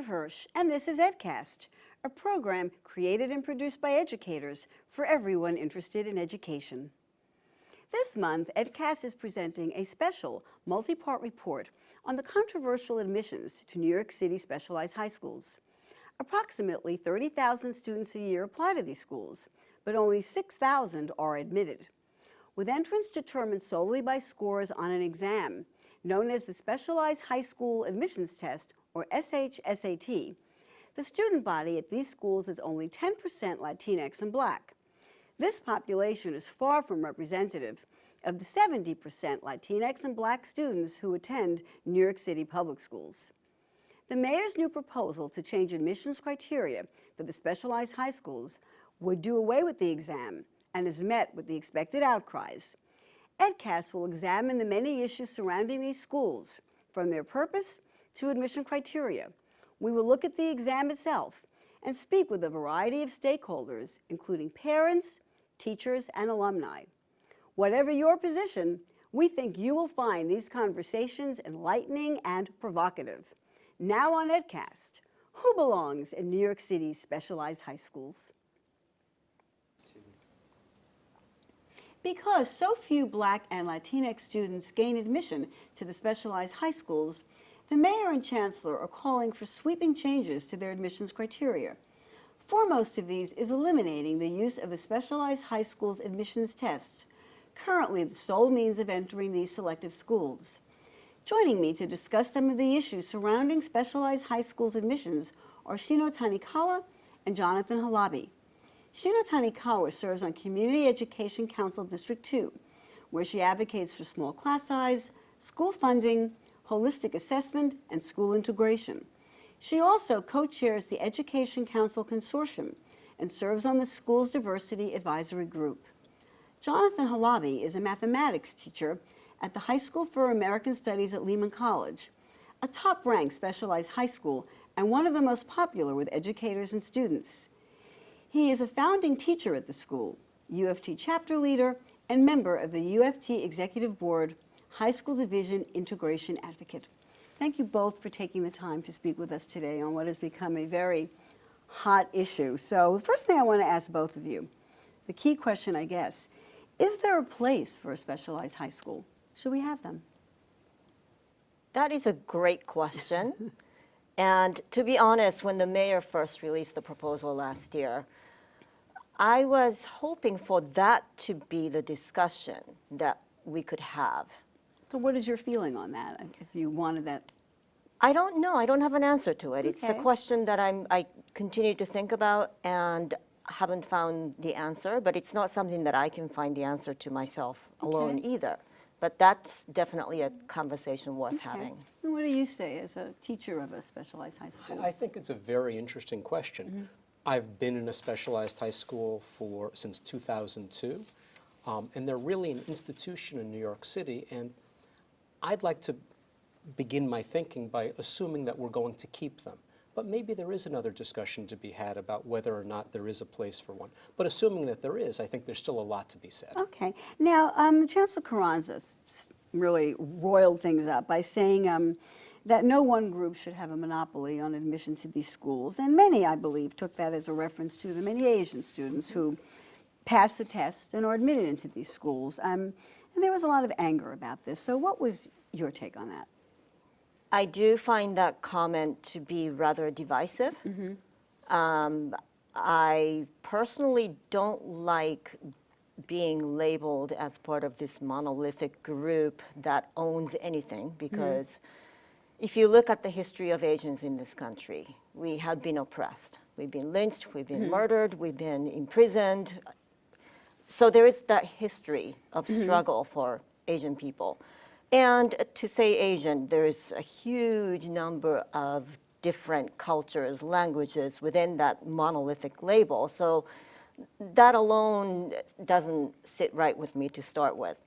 Hirsch, and this is EdCast, a program created and produced by educators for everyone interested in education. This month, EdCast is presenting a special multi-part report on the controversial admissions to New York City specialized high schools. Approximately 30,000 students a year apply to these schools, but only 6,000 are admitted. With entrance determined solely by scores on an exam, known as the Specialized High School Admissions Test, or SHSAT, the student body at these schools is only 10% Latinx and Black. This population is far from representative of the 70% Latinx and Black students who attend New York City public schools. The mayor's new proposal to change admissions criteria for the specialized high schools would do away with the exam and is met with the expected outcries. EdCast will examine the many issues surrounding these schools, from their purpose to admission criteria. We will look at the exam itself and speak with a variety of stakeholders, including parents, teachers, and alumni. Whatever your position, we think you will find these conversations enlightening and provocative. Now on EdCast, who belongs in New York City's specialized high schools? Because so few Black and Latinx students gain admission to the specialized high schools, the mayor and chancellor are calling for sweeping changes to their admissions criteria. Foremost of these is eliminating the use of the specialized high schools admissions test, currently the sole means of entering these selective schools. Joining me to discuss some of the issues surrounding specialized high schools admissions are Shino Tanikawa and Jonathan Halabi. Shino Tanikawa serves on Community Education Council District 2, where she advocates for small class size, school funding, holistic assessment, and school integration. She also co-chairs the Education Council Consortium and serves on the school's diversity advisory group. Jonathan Halabi is a mathematics teacher at the High School for American Studies at Lehman College, a top-ranked specialized high school and one of the most popular with educators and students. He is a founding teacher at the school, UFT chapter leader, and member of the UFT Executive Board, High School Division Integration Advocate. Thank you both for taking the time to speak with us today on what has become a very hot issue. So the first thing I want to ask both of you, the key question, I guess, is there a place for a specialized high school? Should we have them? That is a great question. And to be honest, when the mayor first released the proposal last year, I was hoping for that to be the discussion that we could have. So what is your feeling on that, if you wanted that? I don't know. I don't have an answer to it. Okay. It's a question that I continue to think about and haven't found the answer, but it's not something that I can find the answer to myself alone either. But that's definitely a conversation worth having. And what do you say as a teacher of a specialized high school? I think it's a very interesting question. I've been in a specialized high school since 2002, and they're really an institution in New York City, and I'd like to begin my thinking by assuming that we're going to keep them. But maybe there is another discussion to be had about whether or not there is a place for one. But assuming that there is, I think there's still a lot to be said. Okay. Now, Chancellor Carranzas really roiled things up by saying that no one group should have a monopoly on admission to these schools. And many, I believe, took that as a reference to the many Asian students who passed the test and are admitted into these schools. And there was a lot of anger about this. So what was your take on that? I do find that comment to be rather divisive. I personally don't like being labeled as part of this monolithic group that owns anything, because if you look at the history of Asians in this country, we have been oppressed. We've been lynched, we've been murdered, we've been imprisoned. So there is that history of struggle for Asian people. And to say Asian, there is a huge number of different cultures, languages within that monolithic label. So that alone doesn't sit right with me to start with.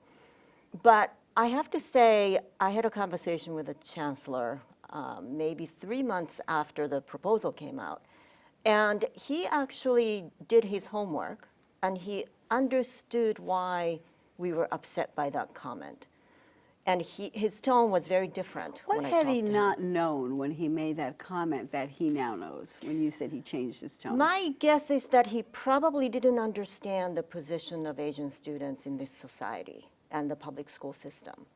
But I have to say, I had a conversation with the chancellor maybe 3 months after the proposal came out. And he actually did his homework, and he understood why we were upset by that comment. And his tone was very different What when I had talked he to him. not known when he made that comment that he now knows, when you said he changed his tone? My guess is that he probably didn't understand the position of Asian students in this society and the public school system.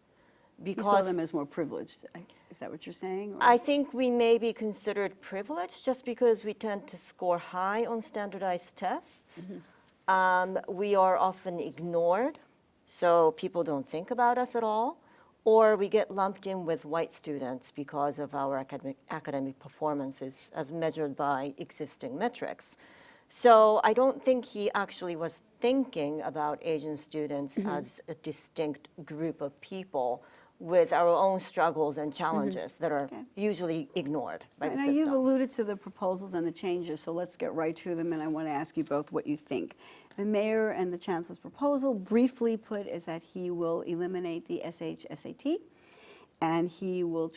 You saw Because them as more privileged. Is that what you're saying? Or? I think we may be considered privileged just because we tend to score high on standardized tests. We are often ignored, so people don't think about us at all. Or we get lumped in with white students because of our academic performances as measured by existing metrics. So I don't think he actually was thinking about Asian students as a distinct group of people with our own struggles and challenges that are usually ignored by the Now, system. you've alluded to the proposals and the changes, so let's get right to them, and I want to ask you both what you think. The mayor and the chancellor's proposal, briefly put, is that he will eliminate the SHSAT, and he will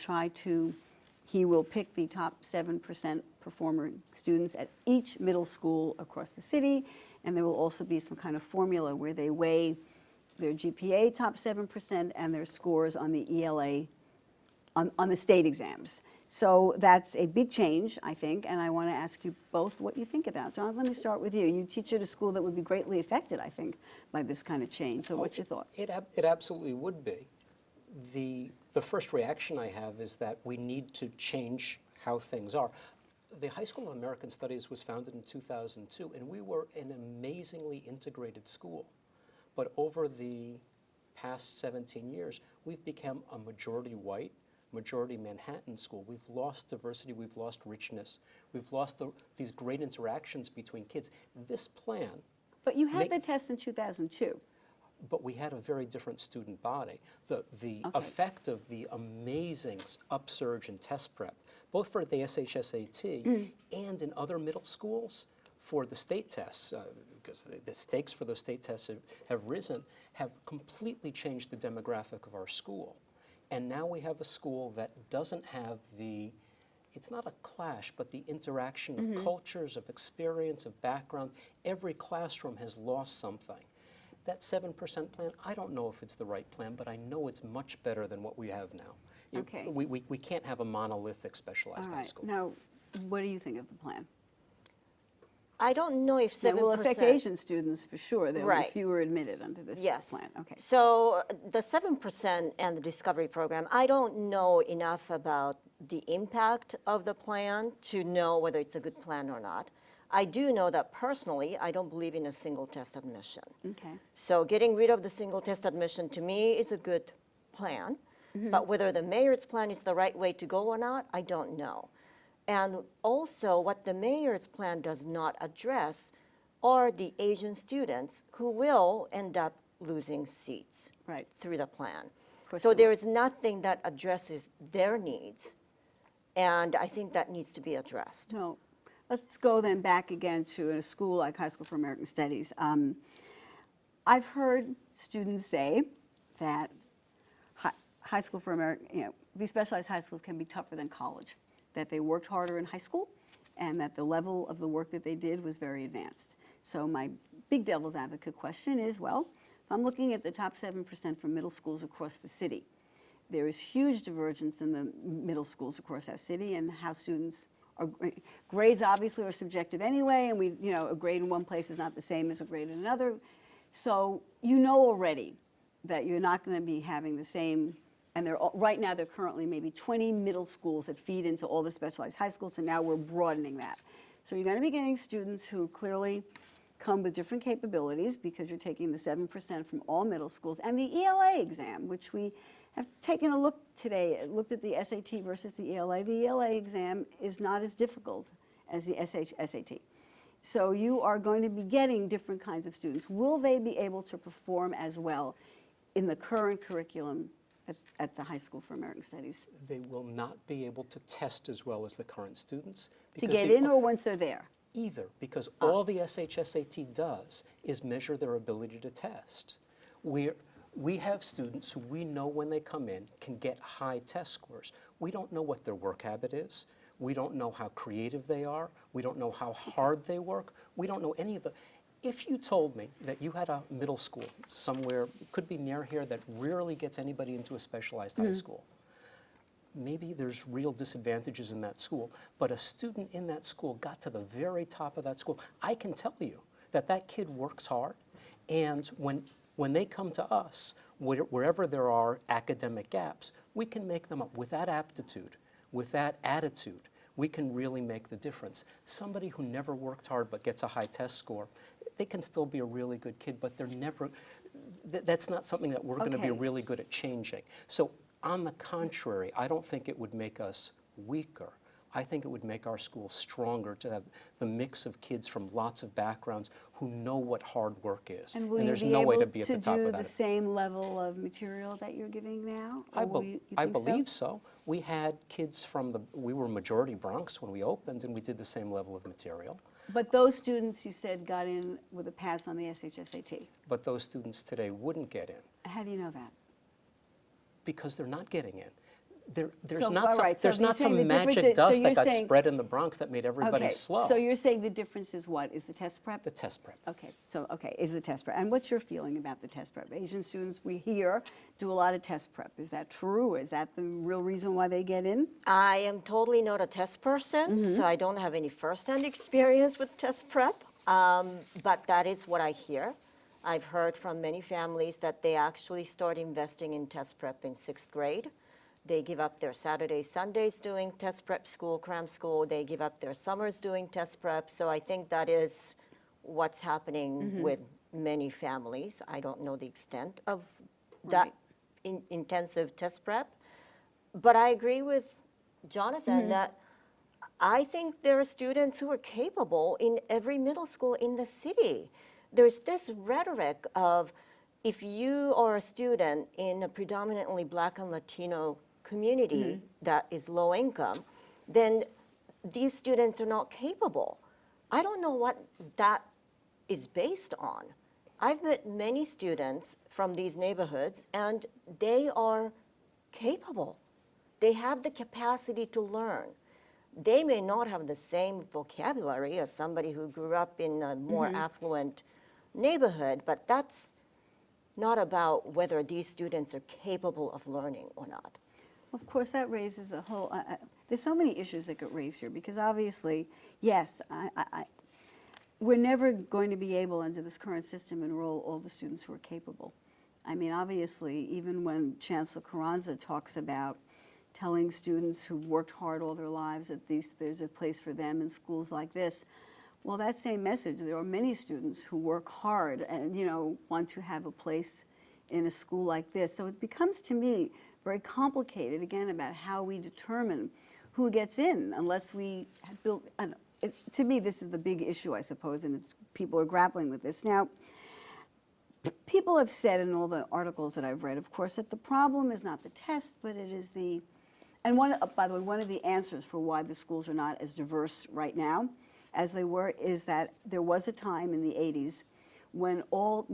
pick the top 7% performing students at each middle school across the city, and there will also be some kind of formula where they weigh their GPA top 7% and their scores on the ELA, on the state exams. So that's a big change, I think, and I want to ask you both what you think about. John, let me start with you. You teach at a school that would be greatly affected, I think, by this kind of change. So what's your thought? It absolutely would be. The first reaction I have is that we need to change how things are. The High School of American Studies was founded in 2002, and we were an amazingly integrated school. But over the past 17 years, we've become a majority white, majority Manhattan school. We've lost diversity, we've lost richness, we've lost these great interactions between kids. This plan. But you had the test in 2002. But we had a very different student body. The effect of the amazing upsurge in test prep, both for the SHSAT and in other middle schools for the state tests, because the stakes for those state tests have risen, have completely changed the demographic of our school. And now we have a school that doesn't have it's not a clash, but the interaction of cultures, of experience, of background. Every classroom has lost something. That 7% plan, I don't know if it's the right plan, but I know it's much better than what we have now. Okay. We can't have a monolithic specialized high school. Now, what do you think of the plan? I don't know if 7%. It will affect Asian students for sure. There will Right. be fewer admitted under this Yes. plan. Okay. So the 7% and the Discovery Program, I don't know enough about the impact of the plan to know whether it's a good plan or not. I do know that personally, I don't believe in a single test admission. Okay. So getting rid of the single test admission to me is a good plan. But whether the mayor's plan is the right way to go or not, I don't know. And also what the mayor's plan does not address are the Asian students who will end up losing seats Right. through the plan. course So they there is nothing that addresses their needs. And I think that needs to be addressed. No. Let's go then back again to a school like High School for American Studies. I've heard students say that High School for American, these specialized high schools can be tougher than college, that they worked harder in high school and that the level of the work that they did was very advanced. So my big devil's advocate question is, well, if I'm looking at the top 7% from middle schools across the city, there is huge divergence in the middle schools across our city and how students are, grades obviously are subjective anyway, and a grade in one place is not the same as a grade in another. So you know already that you're not going to be having the same, and right now there are currently maybe 20 middle schools that feed into all the specialized high schools, and now we're broadening that. So you're going to be getting students who clearly come with different capabilities because you're taking the 7% from all middle schools, and the ELA exam, which we have taken a look today, looked at the SAT versus the ELA. The ELA exam is not as difficult as the SHSAT. So you are going to be getting different kinds of students. Will they be able to perform as well in the current curriculum at the High School for American Studies? They will not be able to test as well as the current students. To get in or once they're there? Either, because all the SHSAT does is measure their ability to test. We have students who we know when they come in can get high test scores. We don't know what their work habit is. We don't know how creative they are. We don't know how hard they work. We don't know any of the. If you told me that you had a middle school somewhere, could be near here, that rarely gets anybody into a specialized high school, maybe there's real disadvantages in that school, but a student in that school got to the very top of that school, I can tell you that that kid works hard, and when they come to us, wherever there are academic gaps, we can make them up. With that aptitude, with that attitude, we can really make the difference. Somebody who never worked hard but gets a high test score, they can still be a really good kid, but they're never, that's not something that we're going to be Okay. really good at changing. So on the contrary, I don't think it would make us weaker. I think it would make our schools stronger to have the mix of kids from lots of backgrounds who know what hard work is. And will you there's be no way able to be at the top do of the that. same level of material that you're giving now? Or will you I think so? believe so. We had kids we were majority Bronx when we opened, and we did the same level of material. But those students, you said, got in with a pass on the SHSAT. But those students today wouldn't get in How do you know that? because they're not getting in. There's So, not all some, right, so there's you're not saying some the difference magic is- so dust you're that got saying- spread in the Bronx that made everybody Okay, slow. so you're saying the difference is what? Is the test prep? The test prep. Okay, is the test prep. And what's your feeling about the test prep? Asian students, we hear, do a lot of test prep. Is that true? Is that the real reason why they get in? I am totally not a test person, so I don't have any firsthand experience with test prep, but that is what I hear. I've heard from many families that they actually start investing in test prep in 6th grade. They give up their Saturdays, Sundays doing test prep school, cram school. They give up their summers doing test prep. So I think that is what's happening with many families. I don't know the extent of that intensive test prep. But I agree with Jonathan that I think there are students who are capable in every middle school in the city. There's this rhetoric of if you are a student in a predominantly Black and Latino community that is low income, then these students are not capable. I don't know what that is based on. I've met many students from these neighborhoods, and they are capable. They have the capacity to learn. They may not have the same vocabulary as somebody who grew up in a more affluent neighborhood, but that's not about whether these students are capable of learning or not. Of course, that raises a whole, there's so many issues that get raised here, because obviously, yes, we're never going to be able, under this current system, enroll all the students who are capable. I mean, obviously, even when Chancellor Carranzas talks about telling students who've worked hard all their lives that there's a place for them in schools like this, well, that same message, there are many students who work hard and, want to have a place in a school like this. So it becomes, to me, very complicated, again, about how we determine who gets in, unless we have built, to me, this is the big issue, I suppose, and people are grappling with this. Now, people have said in all the articles that I've read, of course, that the problem is not the test, but it is and by the way, one of the answers for why the schools are not as diverse right now as they were is that there was a time in the 80s when all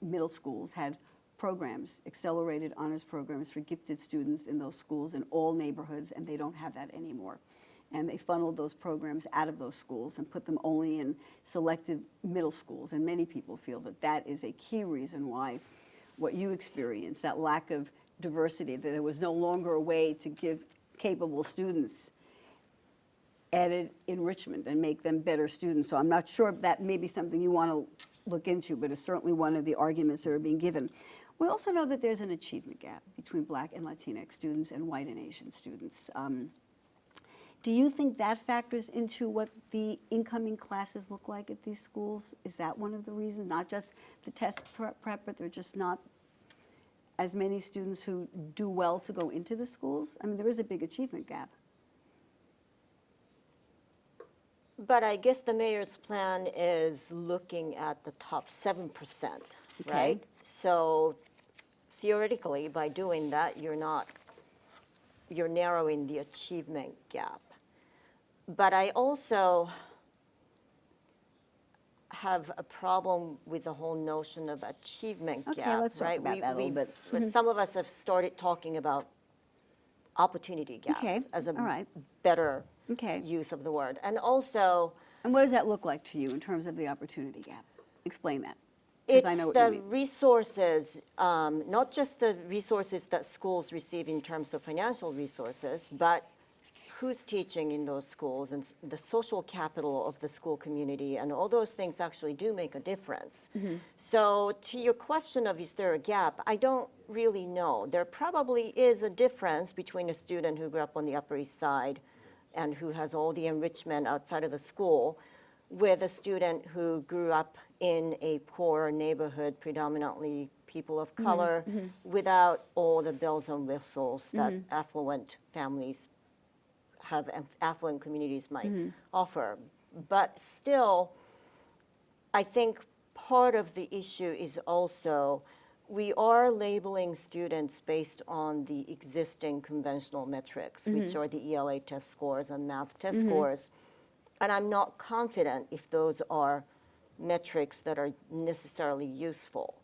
middle schools had programs, accelerated honors programs for gifted students in those schools in all neighborhoods, and they don't have that anymore. And they funneled those programs out of those schools and put them only in selected middle schools. And many people feel that that is a key reason why what you experienced, that lack of diversity, that there was no longer a way to give capable students added enrichment and make them better students. So I'm not sure if that may be something you want to look into, but it's certainly one of the arguments that are being given. We also know that there's an achievement gap between Black and Latinx students and white and Asian students. Do you think that factors into what the incoming classes look like at these schools? Is that one of the reasons? Not just the test prep, but there are just not as many students who do well to go into the schools? I mean, there is a big achievement gap. But I guess the mayor's plan is looking at the top 7%, Okay. right? So theoretically, by doing that, you're narrowing the achievement gap. But I also have a problem with the whole notion of achievement Okay, gap, let's talk right? about that a little bit. But some of us have started talking about opportunity gaps Okay, as a all right. better Okay. use of the word. And also, And what does that look like to you in terms of the opportunity gap? Explain that. 'Cause I know It's what you the mean. resources, not just the resources that schools receive in terms of financial resources, but who's teaching in those schools and the social capital of the school community, and all those things actually do make a difference. So to your question of is there a gap, I don't really know. There probably is a difference between a student who grew up on the Upper East Side and who has all the enrichment outside of the school with a student who grew up in a poor neighborhood, predominantly people of color, without all the bells and whistles that affluent families have, affluent communities might offer. But still, I think part of the issue is also we are labeling students based on the existing conventional metrics, which are the ELA test scores and math test scores. And I'm not confident if those are metrics that are necessarily useful.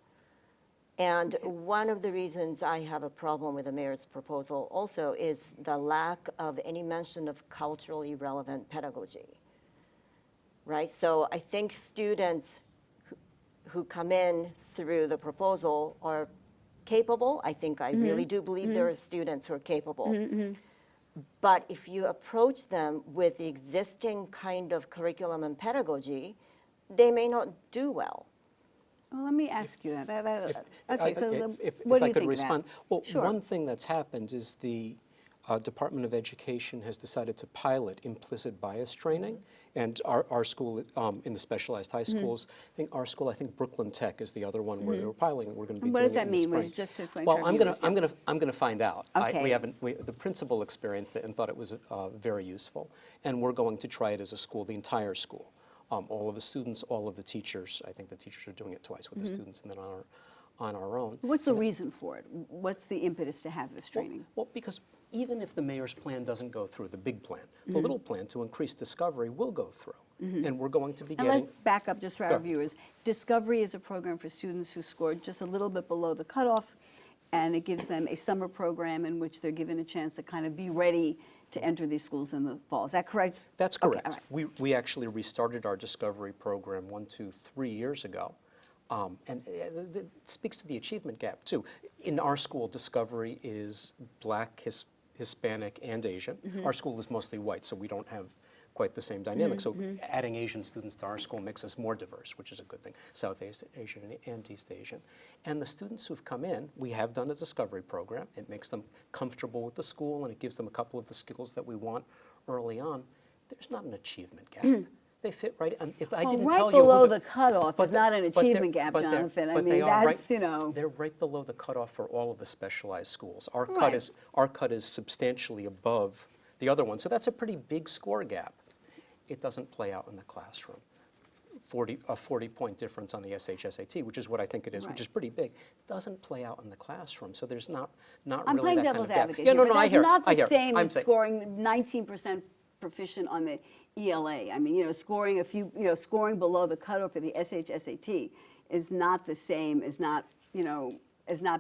And one of the reasons I have a problem with the mayor's proposal also is the lack of any mention of culturally relevant pedagogy, right? So I think students who come in through the proposal are capable. I think I really do believe there are students who are capable. But if you approach them with the existing kind of curriculum and pedagogy, they may not do well. Well, let me ask you that. Okay, so if what do I you could think respond. of that? Well, Sure. one thing that's happened is the Department of Education has decided to pilot implicit bias training, and our school in the specialized high schools, I think Brooklyn Tech is the other one where they were piloting. We're going to be What doing does it that in the mean? spring. Just to explain Well, to our I'm going viewers, to I'm going to find out. Okay. The principal experienced it and thought it was very useful, and we're going to try it as a school, the entire school. All of the students, all of the teachers. I think the teachers are doing it twice with the students and then on our own. What's the reason for it? What's the impetus to have this training? Well, because even if the mayor's plan doesn't go through, the big plan, the little plan to increase discovery will go through. And we're going to be And getting. let's back up just for Go. our viewers. Discovery is a program for students who scored just a little bit below the cutoff, and it gives them a summer program in which they're given a chance to kind of be ready to enter these schools in the fall. Is that correct? That's Okay, correct. all right. We actually restarted our discovery program 3 years ago. And it speaks to the achievement gap, too. In our school, discovery is Black, Hispanic, and Asian. Our school is mostly white, so we don't have quite the same dynamic. So adding Asian students to our school makes us more diverse, which is a good thing, Southeast Asian and East Asian. And the students who've come in, we have done a discovery program. It makes them comfortable with the school, and it gives them a couple of the skills that we want early on. There's not an achievement gap. They fit right. And if I didn't right tell you below who the cutoff is not an achievement gap, but they're- Jonathan. I but mean, they are that's, right, They're right below the cutoff for all of the specialized schools. Our Right. cut is substantially above the other one. So that's a pretty big score gap. It doesn't play out in the classroom. A 40-point difference on the SHSAT, which is what I think it is, Right. which is pretty big, doesn't play out in the classroom. So there's not I'm really playing that kind devil's of gap. advocate Yeah, here, no, but I that's hear. not I the hear. same I'm as saying- scoring 19% proficient on the ELA. I mean, scoring scoring below the cutoff for the SHSAT is not the same as not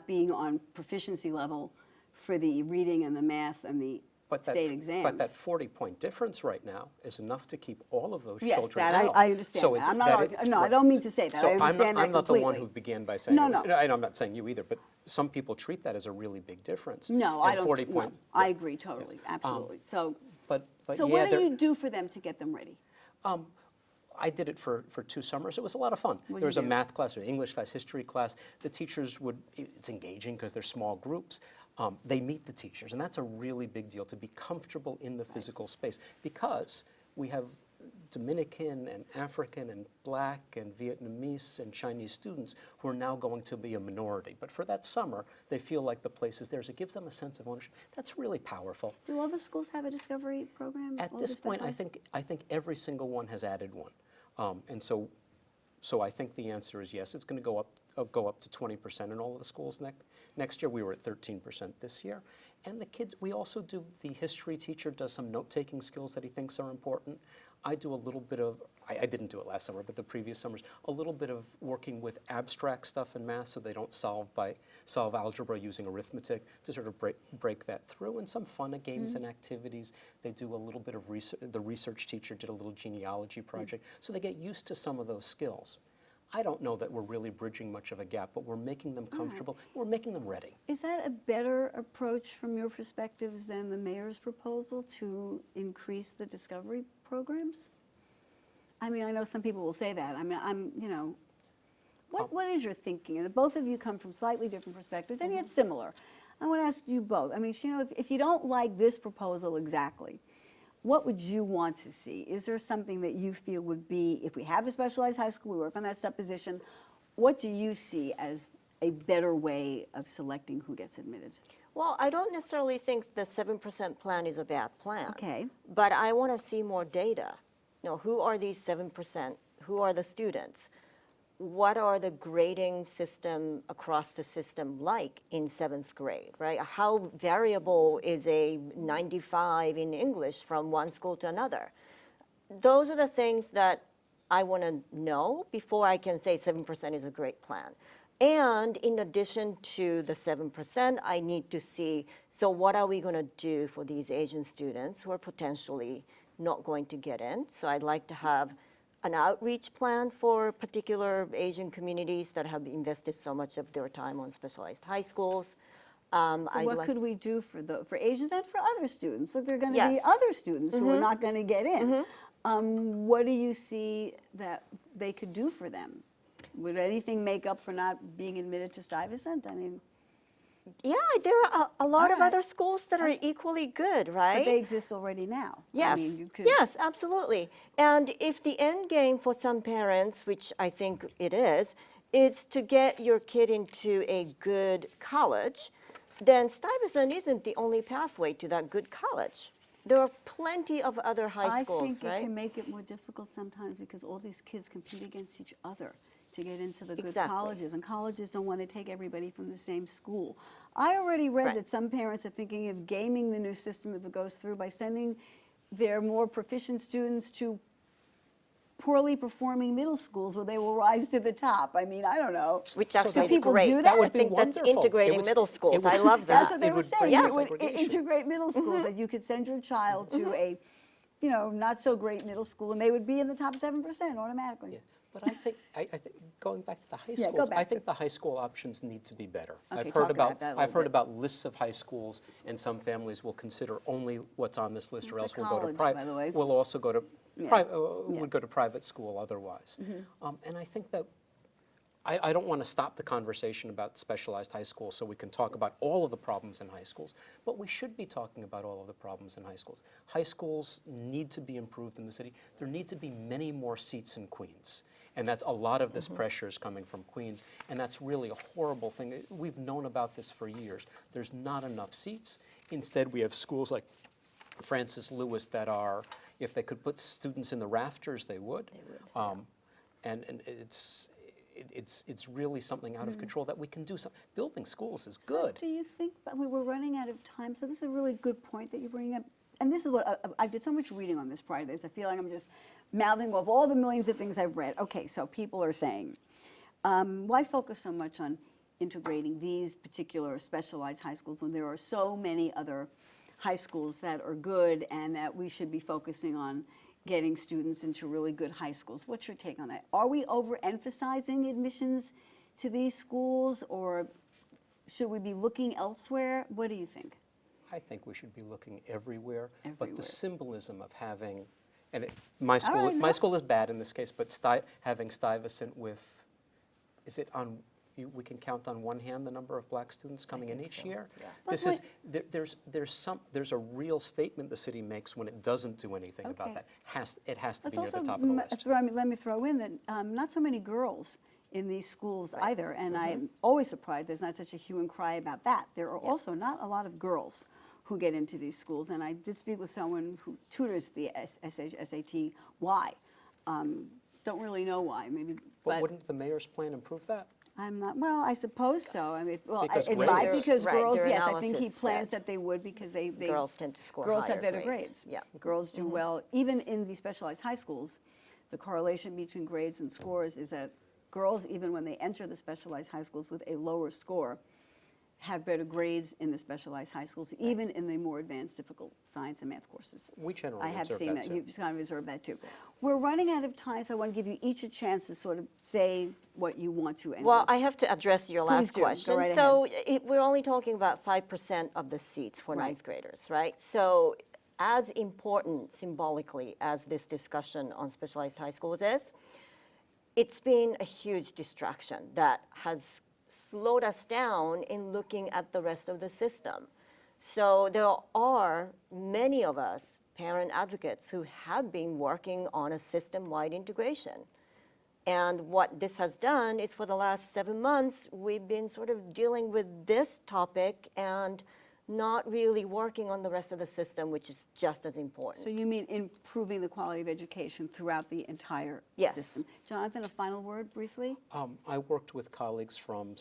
being on proficiency level for the reading and the math and the state exams. But that 40-point difference right now is enough to keep all of those Yes, children that out. I understand So that. it- I'm not that arguing. it- No, I don't mean to say that. So I understand that I'm not the one completely. who began by saying No, it was, no. and I'm not saying you either, but some people treat that as a really big difference. No, I And don't. 40-point. No, I agree totally, absolutely. So But so yeah, what do there- you do for them to get them ready? I did it for 2 summers. It was a lot of fun. What'd There was you a do? math class, an English class, history class. The teachers it's engaging because they're small groups. They meet the teachers, and that's a really big deal, to be comfortable in the physical space, because we have Dominican and African and Black and Vietnamese and Chinese students who are now going to be a minority. But for that summer, they feel like the place is theirs. It gives them a sense of ownership. That's really powerful. Do all the schools have a discovery program? At All this the point, I specialized? think every single one has added one. And so I think the answer is yes. It's going to go up to 20% in all of the schools next year. We were at 13% this year. And the kids, we also do, the history teacher does some note-taking skills that he thinks are important. I do a little bit of, I didn't do it last summer, but the previous summers, a little bit of working with abstract stuff in math so they don't solve algebra using arithmetic, to sort of break that through, and some fun games and activities. They do a little bit of research. The research teacher did a little genealogy project, so they get used to some of those skills. I don't know that we're really bridging much of a gap, but we're making them comfortable, we're making them ready. Is that a better approach from your perspectives than the mayor's proposal to increase the discovery programs? I mean, I know some people will say that. I mean, what is your thinking? And both of you come from slightly different perspectives, and yet similar. I want to ask you both. I mean, if you don't like this proposal exactly, what would you want to see? Is there something that you feel would be, if we have a specialized high school, we work on that supposition, what do you see as a better way of selecting who gets admitted? Well, I don't necessarily think the 7% plan is a bad plan. Okay. But I want to see more data. Who are these 7%? Who are the students? What are the grading system across the system like in 7th grade, right? How variable is a 95 in English from one school to another? Those are the things that I want to know before I can say 7% is a great plan. And in addition to the 7%, I need to see, so what are we going to do for these Asian students who are potentially not going to get in? So I'd like to have an outreach plan for particular Asian communities that have invested so much of their time on specialized high schools. So what could we do for Asians and for other students? Look, there are going to be Yes. other students who are not going to get in. What do you see that they could do for them? Would anything make up for not being admitted to Stuyvesant? I mean, Yeah, there are a lot of right. other schools that are equally good, right? but they exist already now. Yes, I mean, you could, yes, absolutely. And if the end game for some parents, which I think it is to get your kid into a good college, then Stuyvesant isn't the only pathway to that good college. There are plenty of other high schools, I think right? it can make it more difficult sometimes because all these kids compete against each other to get into the good Exactly. colleges, and colleges don't want to take everybody from the same school. I already read Right. that some parents are thinking of gaming the new system if it goes through by sending their more proficient students to poorly performing middle schools where they will rise to the top. I mean, I don't know. Which So actually that's is people great. do that? I would be think that's wonderful. integrating It would- middle schools. it would- I love That's that. what they It were would saying. bring It would segregation. integrate middle schools, that you could send your child to a, not so great middle school, and they would be in the top 7% automatically. Yeah, but I think going back to the high Yeah, go schools, back I to think the high school options need to be better. Okay, I've talk heard about about that a I've little heard bit. about lists of high schools, and some families will consider only what's on this list, or It's else a we'll go to college, private. by the way. We'll also go to Yeah. would go to private school otherwise. And I think that I don't want to stop the conversation about specialized high schools so we can talk about all of the problems in high schools, but we should be talking about all of the problems in high schools. High schools need to be improved in the city. There need to be many more seats in Queens, and that's a lot of this pressure is coming from Queens, and that's really a horrible thing. We've known about this for years. There's not enough seats. Instead, we have schools like Francis Lewis that are, if they could put students in the rafters, they would. And it's really something out of control that we can do. Building schools is good. So do you think, but we were running out of time, so this is a really good point that you bring up. And this is what, I did so much reading on this prior to this, I feel like I'm just mouthing off all the millions of things I've read. Okay, so people are saying, why focus so much on integrating these particular specialized high schools when there are so many other high schools that are good and that we should be focusing on getting students into really good high schools? What's your take on that? Are we overemphasizing admissions to these schools, or should we be looking elsewhere? What do you think? I think we should be looking everywhere. But Everywhere. the symbolism of having, my school, right, my no. school is bad in this case, but having Stuyvesant with, is it on? We can count on one hand the number of black students coming in each year. yeah. This But is there's a real statement the city makes when it doesn't do anything about Okay. that. It has to Let's be near the also top of the list. let me throw in that not so many girls in these schools either, and I'm always surprised there's not such a hue and cry about that. There are also not a lot of girls who get into these schools, and I did speak with someone who tutors the SHSAT. Why? Don't really know why. Maybe, But wouldn't the mayor's plan improve that? I'm not, well, I suppose so. I mean, well, Because it grades. might, because Right, girls, their yes, I think he analysis plans said that they would because they Girls tend to score girls higher have better grades. grades. Yeah. Girls do well, even in the specialized high schools, the correlation between grades and scores is that girls, even when they enter the specialized high schools with a lower score, have better grades in the specialized high schools, even in the more advanced, difficult science and math courses. We generally I have observe seen that that. too. You've just kind of observed that too. We're running out of time, so I want to give you each a chance to sort of say what you want to end Well, with. I have to address your last Please do. Go question. right So we're only talking about 5% of the seats for Right. ninth graders, right? So as important symbolically as this discussion on specialized high schools is, it's been a huge distraction that has slowed us down in looking at the rest of the system. So there are many of us, parent advocates, who have been working on a system-wide integration. And what this has done is for the last 7 months, we've been sort of dealing with this topic and not really working on the rest of the system, which is just as important. So you mean improving the quality of education throughout the entire Yes. system. Jonathan, a final word briefly? I worked with colleagues from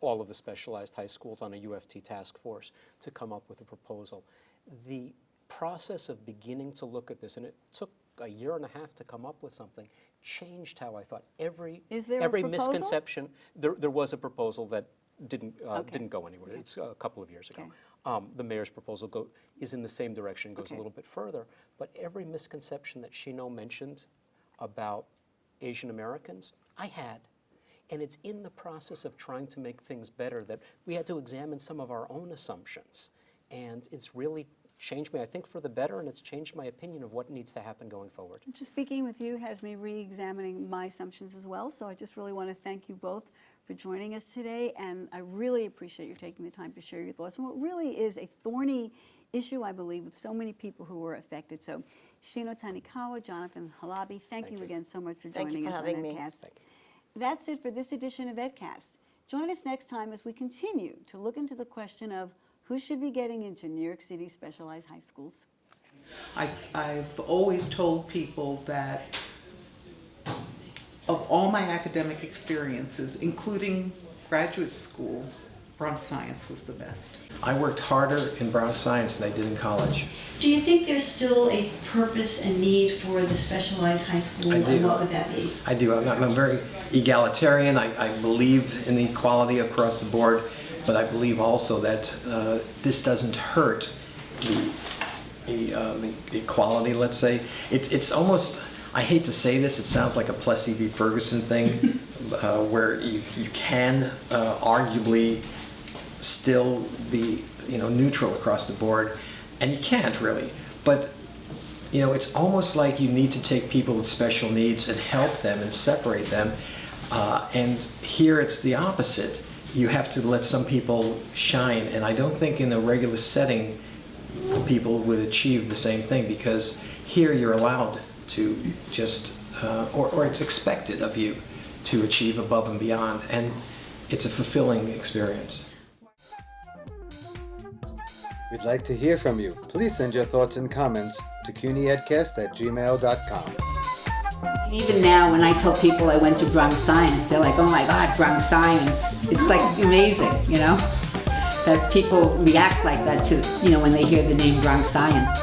all of the specialized high schools on a UFT task force to come up with a proposal. The process of beginning to look at this, and it took a year and a half to come up with something, changed how I thought. Is there a every proposal? misconception, there was a proposal that didn't go anywhere. It's a couple of years ago. The mayor's proposal is in the same direction, goes a little bit further, but every misconception that Shino mentioned about Asian Americans, I had. And it's in the process of trying to make things better that we had to examine some of our own assumptions. And it's really changed me, I think, for the better, and it's changed my opinion of what needs to happen going forward. Just speaking with you has me re-examining my assumptions as well, so I just really want to thank you both for joining us today, and I really appreciate you taking the time to share your thoughts on what really is a thorny issue, I believe, with so many people who were affected. So Shino Tanikawa, Jonathan Halabi, thank you again so much for Thank you joining for us on having me. EdCast. Thank you. That's it for this edition of EdCast. Join us next time as we continue to look into the question of who should be getting into New York City specialized high schools. I've always told people that of all my academic experiences, including graduate school, Bronx Science was the best. I worked harder in Bronx Science than I did in college. Do you think there's still a purpose and need for the specialized high school? I do. And what would that be? I do. I'm very egalitarian. I believe in the equality across the board, but I believe also that this doesn't hurt the equality, let's say. It's almost, I hate to say this, it sounds like a Plessy v. Ferguson thing, where you can arguably still be neutral across the board, and you can't really. But it's almost like you need to take people with special needs and help them and separate them. And here it's the opposite. You have to let some people shine, and I don't think in a regular setting people would achieve the same thing, because here you're allowed to just, or it's expected of you to achieve above and beyond, and it's a fulfilling experience. We'd like to hear from you. Please send your thoughts and comments to cunyedcast@gmail.com. Even now, when I tell people I went to Bronx Science, they're like, oh my God, Bronx Science. It's like amazing, that people react like that to, when they hear the name Bronx Science.